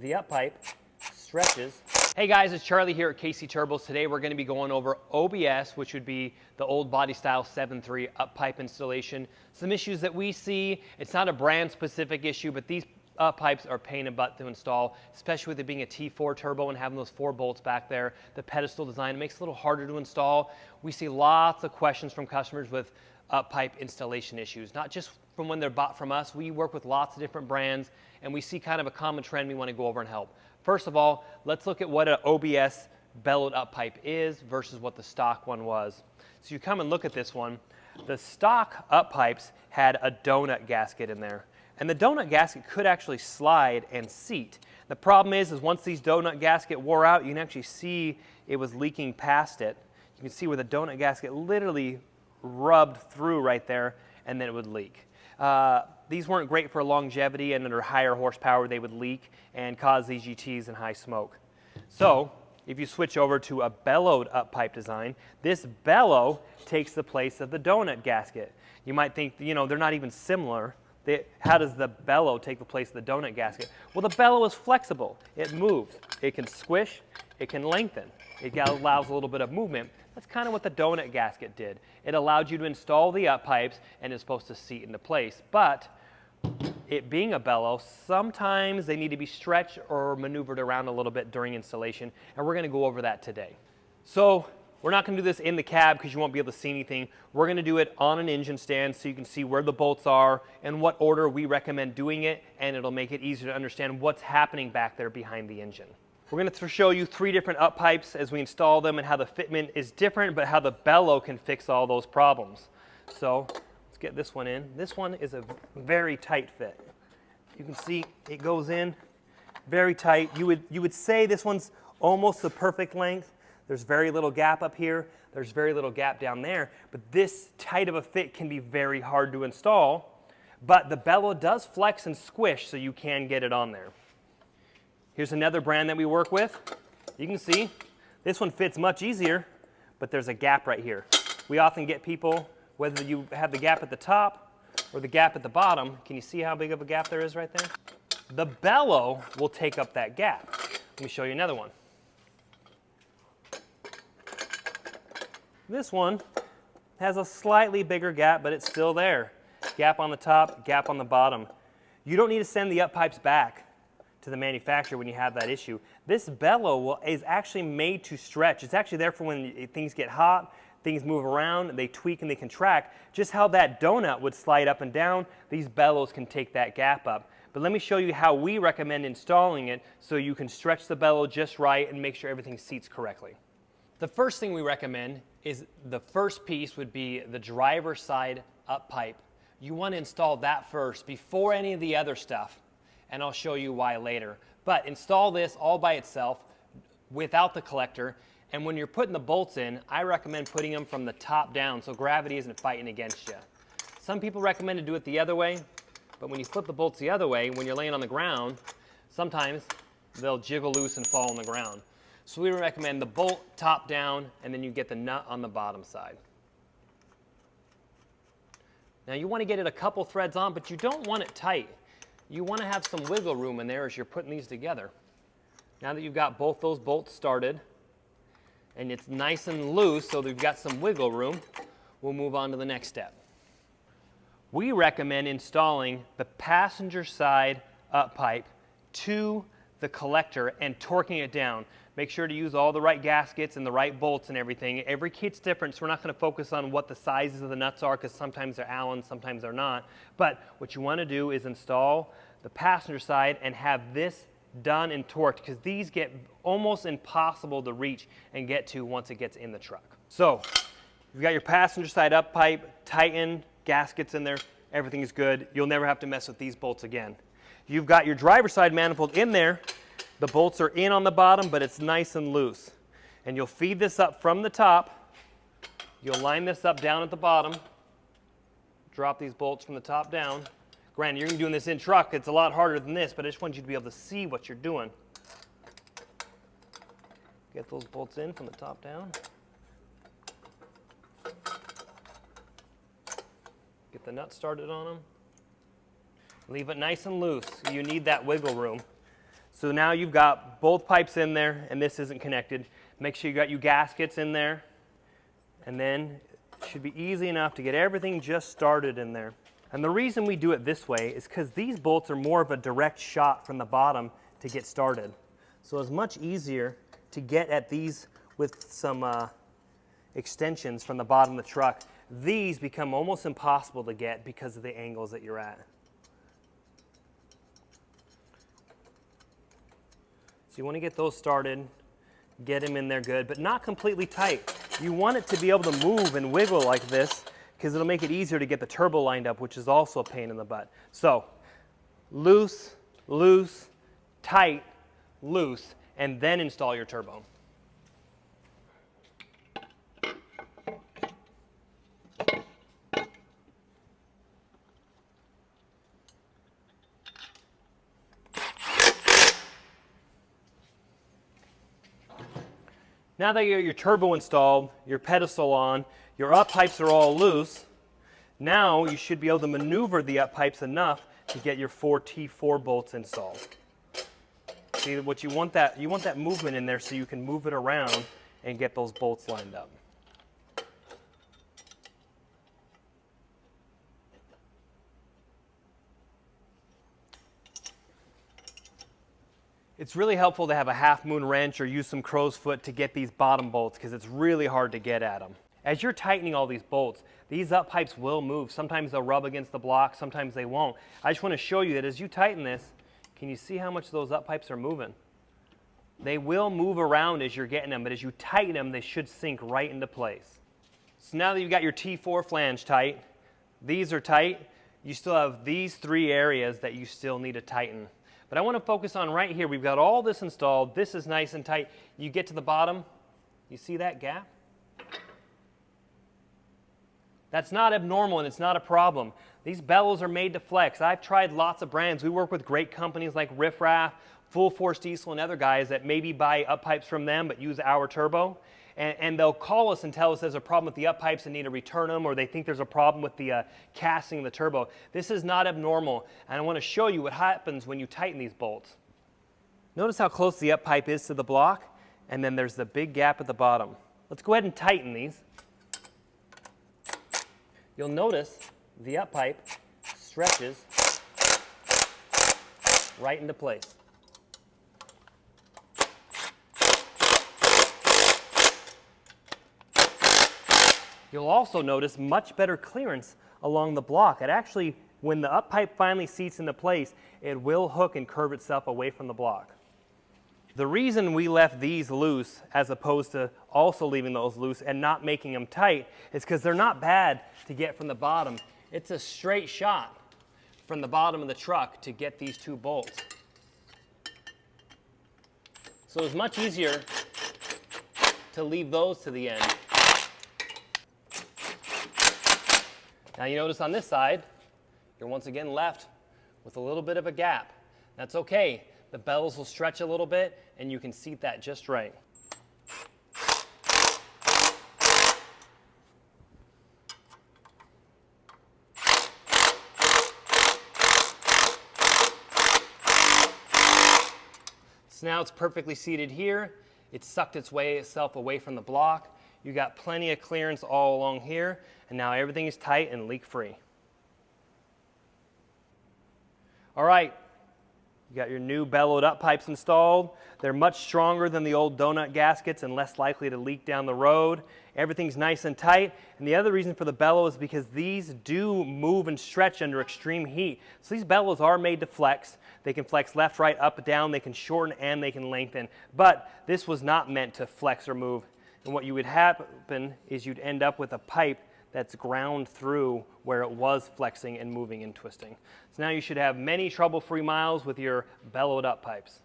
The up pipe stretches. Hey guys, it's Charlie here at KC Turbos. Today we're going to be going over OBS, which would be the old body style 7.3 up pipe installation. Some issues that we see. It's not a brand specific issue, but these up pipes are pain in the butt to install, especially with it being a T4 turbo and having those 4 bolts back there. The pedestal design makes it a little harder to install. We see lots of questions from customers with up pipe installation issues, not just from when they're bought from us. We work with lots of different brands, and we see kind of a common trend we want to go over and help. First of all, let's look at what an OBS bellowed up pipe is versus what the stock one was. So you come and look at this one. The stock up pipes had a donut gasket in there, and the donut gasket could actually slide and seat. The problem is once these donut gasket wore out, you can actually see it was leaking past it. You can see where the donut gasket literally rubbed through right there, and then it would leak. These weren't great for longevity, and under higher horsepower they would leak and cause EGTs and high smoke. So if you switch over to a bellowed up pipe design, this bellow takes the place of the donut gasket. You might think, you know, they're not even similar. How does the bellow take the place of the donut gasket? Well, the bellow is flexible. It moves. It can squish. It can lengthen. It allows a little bit of movement. That's kind of what the donut gasket did. It allowed you to install the up pipes and it's supposed to seat into place. But it being a bellow, sometimes they need to be stretched or maneuvered around a little bit during installation, and we're going to go over that today. So we're not going to do this in the cab because you won't be able to see anything. We're going to do it on an engine stand so you can see where the bolts are and what order we recommend doing it, and it'll make it easier to understand what's happening back there behind the engine. We're going to show you 3 different up pipes as we install them and how the fitment is different, but how the bellow can fix all those problems. So let's get this one in. This one is a very tight fit. You can see it goes in very tight. You would say this one's almost the perfect length. There's very little gap up here. There's very little gap down there. But this tight of a fit can be very hard to install. But the bellow does flex and squish, so you can get it on there. Here's another brand that we work with. You can see this one fits much easier, but there's a gap right here. We often get people, whether you have the gap at the top or the gap at the bottom, can you see how big of a gap there is right there? The bellow will take up that gap. Let me show you another one. This one has a slightly bigger gap, but it's still there. Gap on the top, gap on the bottom. You don't need to send the up pipes back to the manufacturer when you have that issue. This bellow is actually made to stretch. It's actually there for when things get hot, things move around, they tweak and they contract. Just how that donut would slide up and down, these bellows can take that gap up. But let me show you how we recommend installing it so you can stretch the bellow just right and make sure everything seats correctly. The first thing we recommend is the first piece would be the driver's side up pipe. You want to install that first before any of the other stuff, and I'll show you why later. But install this all by itself without the collector, and when you're putting the bolts in, I recommend putting them from the top down so gravity isn't fighting against you. Some people recommend to do it the other way, but when you flip the bolts the other way, when you're laying on the ground, sometimes they'll jiggle loose and fall on the ground. So we recommend the bolt top down, and then you get the nut on the bottom side. Now you want to get it a couple threads on, but you don't want it tight. You want to have some wiggle room in there as you're putting these together. Now that you've got both those bolts started, and it's nice and loose so that you've got some wiggle room, we'll move on to the next step. We recommend installing the passenger side up pipe to the collector and torquing it down. Make sure to use all the right gaskets and the right bolts and everything. Every kit's different, so we're not going to focus on what the sizes of the nuts are because sometimes they're Allen, sometimes they're not. But what you want to do is install the passenger side and have this done and torqued because these get almost impossible to reach and get to once it gets in the truck. So you've got your passenger side up pipe, tightened, gaskets in there, everything is good. You'll never have to mess with these bolts again. You've got your driver's side manifold in there. The bolts are in on the bottom, but it's nice and loose. And you'll feed this up from the top. You'll line this up down at the bottom. Drop these bolts from the top down. Granted, you're doing this in truck. It's a lot harder than this, but I just want you to be able to see what you're doing. Get those bolts in from the top down. Get the nut started on them. Leave it nice and loose. You need that wiggle room. So now you've got both pipes in there and this isn't connected. Make sure you got your gaskets in there, and then it should be easy enough to get everything just started in there. And the reason we do it this way is because these bolts are more of a direct shot from the bottom to get started. So it's much easier to get at these with some extensions from the bottom of the truck. These become almost impossible to get because of the angles that you're at. So you want to get those started, get them in there good, but not completely tight. You want it to be able to move and wiggle like this because it'll make it easier to get the turbo lined up, which is also a pain in the butt. So loose, loose, tight, loose, and then install your turbo. Now that you got your turbo installed, your pedestal on, your up pipes are all loose, now you should be able to maneuver the up pipes enough to get your 4 T4 bolts installed. See, what you want that movement in there so you can move it around and get those bolts lined up. It's really helpful to have a half moon wrench or use some crow's foot to get these bottom bolts because it's really hard to get at them. As you're tightening all these bolts, these up pipes will move. Sometimes they'll rub against the block, sometimes they won't. I just want to show you that as you tighten this, can you see how much those up pipes are moving? They will move around as you're getting them, but as you tighten them, they should sink right into place. So now that you've got your T4 flange tight, these are tight, you still have these 3 areas that you still need to tighten. But I want to focus on right here. We've got all this installed. This is nice and tight. You get to the bottom, you see that gap? That's not abnormal and it's not a problem. These bellows are made to flex. I've tried lots of brands. We work with great companies like Riff Raff, Full Force Diesel, and other guys that maybe buy up pipes from them but use our turbo. And they'll call us and tell us there's a problem with the up pipes and need to return them, or they think there's a problem with the casting of the turbo. This is not abnormal, and I want to show you what happens when you tighten these bolts. Notice how close the up pipe is to the block, and then there's the big gap at the bottom. Let's go ahead and tighten these. You'll notice the up pipe stretches right into place. You'll also notice much better clearance along the block. It actually, when the up pipe finally seats into place, it will hook and curve itself away from the block. The reason we left these loose as opposed to also leaving those loose and not making them tight is because they're not bad to get from the bottom. It's a straight shot from the bottom of the truck to get these 2 bolts. So it's much easier to leave those to the end. Now you notice on this side, you're once again left with a little bit of a gap. That's okay. The bellows will stretch a little bit and you can seat that just right. So now it's perfectly seated here. It's sucked itself away from the block. You got plenty of clearance all along here, and now everything is tight and leak-free. All right, you got your new bellowed up pipes installed. They're much stronger than the old donut gaskets and less likely to leak down the road. Everything's nice and tight, and the other reason for the bellow is because these do move and stretch under extreme heat. So these bellows are made to flex. They can flex left, right, up, down, they can shorten, and they can lengthen. But this was not meant to flex or move. And what you would happen is you'd end up with a pipe that's ground through where it was flexing and moving and twisting. So now you should have many trouble-free miles with your bellowed up pipes.